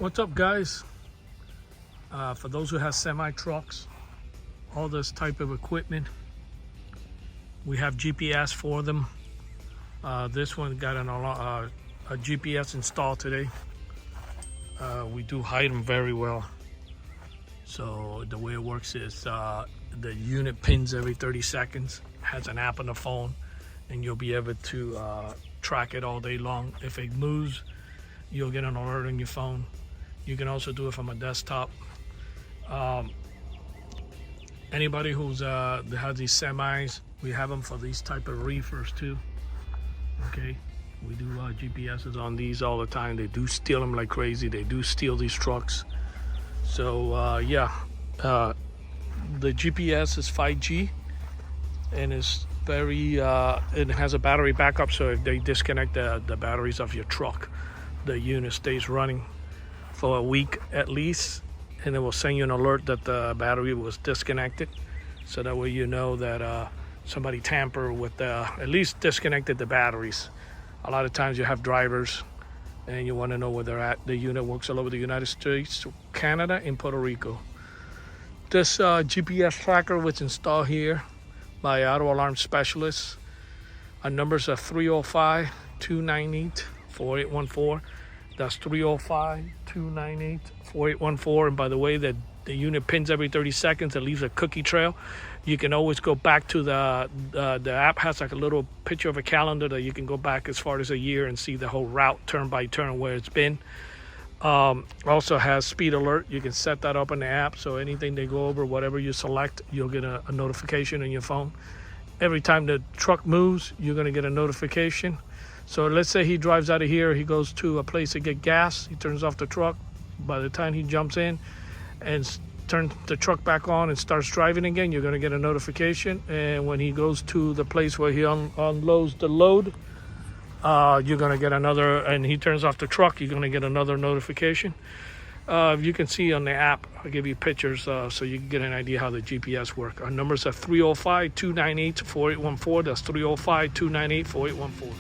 What's up, guys? For those who have semi trucks, all this type of equipment, we have GPS for them. This one got a GPS installed today. We do hide them very well. So the way it works is the unit pins every 30 seconds, has an app on the phone, and you'll be able to track it all day long. If it moves, you'll get an alert on your phone. You can also do it from a desktop. Anybody who's that has these semis, we have them for these type of reefers too. Okay, we do GPSs on these all the time. They do steal them like crazy. They do steal these trucks. So yeah, the GPS is 5G and it's very it has a battery backup, so if they disconnect the batteries of your truck, the unit stays running for a week at least, and it will send you an alert that the battery was disconnected, so that way you know that somebody tampered with at least disconnected the batteries. A lot of times you have drivers and you want to know where they're at. The unit works all over the United States, Canada, and Puerto Rico. This GPS tracker was installed here by Auto Alarm Specialists. Our numbers are 305-298-4814. That's 305-298-4814. And by the way, the unit pins every 30 seconds. It leaves a cookie trail. You can always go back to the app has like a little picture of a calendar that you can go back as far as a year and see the whole route turn by turn where it's been. Also has speed alert. You can set that up in the app, so anything they go over, whatever you select, you'll get a notification on your phone. Every time the truck moves, you're going to get a notification. So let's say he drives out of here, he goes to a place to get gas, he turns off the truck. By the time he jumps in and turns the truck back on and starts driving again, you're going to get a notification. And when he goes to the place where he unloads the load, you're going to get another, and he turns off the truck, you're going to get another notification. You can see on the app, I'll give you pictures so you can get an idea how the GPS work. Our numbers are 305-298-4814. That's 305-298-4814.